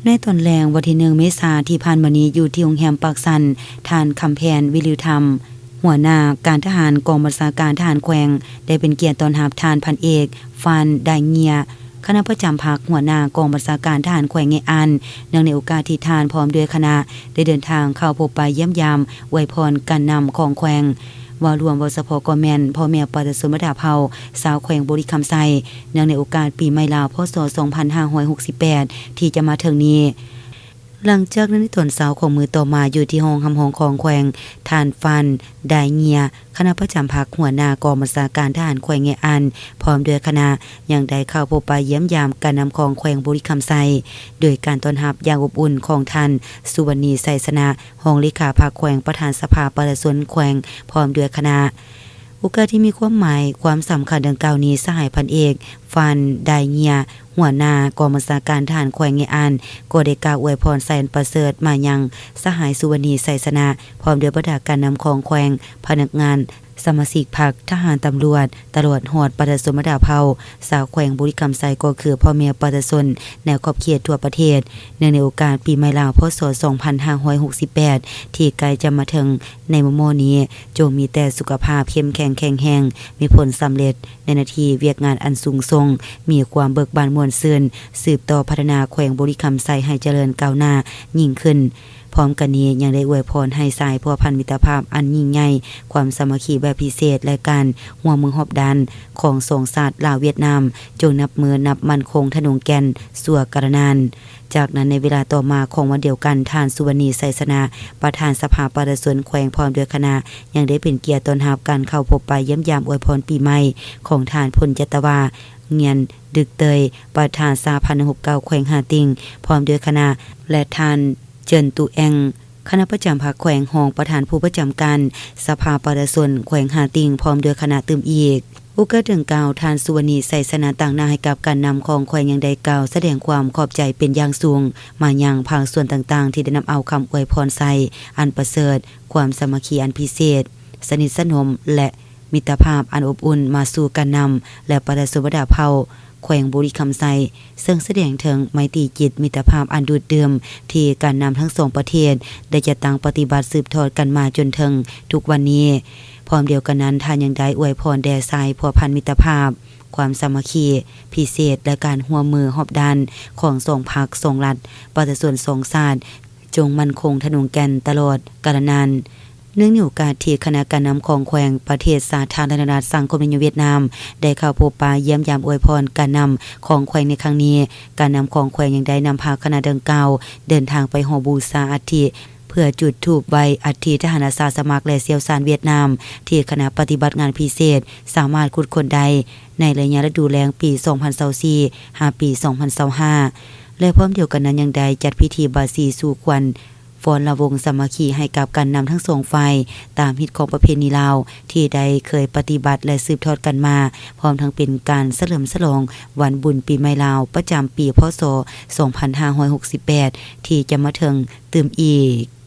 ในตอนแรงวันที่1เมษายนที่ผ่านมานี้อยู่ที่โรงแรมปากสันทานคำแพนวิลือธรรมหัวหน้าการทหารกองบัญชาการทหารแขวงได้เป็นเกียรติต้อนรับทานพันเอกฟานไดเงียคณะประจำภาคหัวหน้ากองบัญชาการทหารแขวงเงอันเนื่องในโอกาสที่ทานพร้อมด้วยคณะได้เดินทางเข้าพบปะเยี่ยมยามอวยพรการนำของแขวงว่ารวมวสพกแมนพ่อแม่ประชาชนมดาเผาสาวแขวงบริคำไซเนื่องในโอกาสปีใหม่ลาวพ.ศ. 2568ที่จะมาถึงนี้หลังจากนั้นในตอนเช้าของมือต่อมาอยู่ที่ห้องคำห้องของแขวงทานฟันไดเงียคณะประจำภาคหัวหน้ากองบัญชาการทหารแขวงเงอันพร้อมด้วยคณะยังได้เข้าพบปะเยี่ยมยามการนำของแขวงบริคำไซโดยการต้อนรับอย่างอบอุ่นของท่านสุวรรณีไสสนะรองเลขาภาคแขวงประธานสภาประชาชนแขวงพร้อมด้วยคณะโอกาสที่มีความหมายความสำคัญดังกล่าวนี้สหายพันเอกฟันไดเงียหัวหน้ากองบัญชาการทหารแขวงเงอันก็ได้กล่าวอวยพรแสนประเสริฐมายังสหายสุวรรณีไสสนะพร้อมด้วยบรรดาการนำของแขวงพนักงานสมาชิกพรรคทหารตำรวจตลอดหอดประชาชนมดาเผาสาวแขวงบริคำไซก็คือพ่อแม่ประชาชนแนวขอบเขตทั่วประเทศเนื่องในโอกาสปีใหม่ลาวพ.ศ. 2568ที่ใกล้จะมาถึงในมื้อนี้จงมีแต่สุขภาพเข้มแข็งแข็งแรงมีผลสำเร็จในหน้าที่เวียกงานอันสูงส่งมีความเบิกบานม่วนซื่นสืบต่อพัฒนาแขวงบริคำไซให้เจริญก้าวหน้ายิ่งขึ้นพร้อมกันนี้ยังได้อวยพรให้สายพัวพันมิตรภาพอันยิ่งใหญ่ความสามัคคีแบบพิเศษและการร่วมมือหอบดันของสองชาติลาวเวียดนามจงนับมือนับมั่นคงทะนงแก่นสั่วกระนานจากนั้นในเวลาต่อมาของวันเดียวกันท่านสุวรรณีไสสนะประธานสภาประชาชนแขวงพร้อมด้วยคณะยังได้เป็นเกียรติต้อนรับการเข้าพบปะเยี่ยมยามอวยพรปีใหม่ของท่านพลจัตวาเงียนดึกเตยประธานสาพันธ์69แขวงหาติงพร้อมด้วยคณะและท่านเจินตุแองคณะประจำภาคแขวงห้องประธานผู้ประจำการสภาประชาชนแขวงหาติงพร้อมด้วยคณะตื่มอีกโอกาสดังกล่าวท่านสุวรรณีไสสนะต่างหน้าให้กับการนำของแขวงยังได้กล่าวแสดงความขอบใจเป็นอย่างสูงมายังภาคส่วนต่างๆที่ได้นำเอาคำอวยพรใส่อันประเสริฐความสามัคคีอันพิเศษสนิทสนมและมิตรภาพอันอบอุ่นมาสู่การนำและประชาชนมดาเผาแขวงบริคำไซซึ่งแสดงถึงไมตรีจิตมิตรภาพอันดูดดื่มที่การนำทั้งสองประเทศได้จะตั้งปฏิบัติสืบทอดกันมาจนถึงทุกวันนี้พร้อมเดียวกันนั้นท่านยังได้อวยพรแด่สายพัวพันมิตรภาพความสามัคคีพิเศษและการร่วมมือหอบดันของสองพรรคสองรัฐประชาชนสองชาติจงมั่นคงทะนงแก่นตลอดกาลนานเนื่องในโอกาสที่คณะการนำของแขวงประเทศสาธารณรัฐสังคมนิยมเวียดนามได้เข้าพบปะเยี่ยมยามอวยพรการนำของแขวงในครั้งนี้การนำของแขวงยังได้นำพาคณะดังกล่าวเดินทางไปหอบูชาอัฐิเพื่อจุดธูปไว้อัฐิทหารอาสาสมัครและเสี่ยวซานเวียดนามที่คณะปฏิบัติงานพิเศษสามารถขุดค้นได้ในระยะฤดูแล้งปี2024หาปี2025และพร้อมเดียวกันนั้นยังได้จัดพิธีบาสีสู่ขวัญฟ้อนระวงสามัคคีให้กับการนำทั้งสองฝ่ายตามฮิตของประเพณีลาวที่ได้เคยปฏิบัติและสืบทอดกันมาพร้อมทั้งเป็นการเฉลิมฉลองวันบุญปีใหม่ลาวประจำปีพ.ศ. 2568ที่จะมาถึงตื่มอีก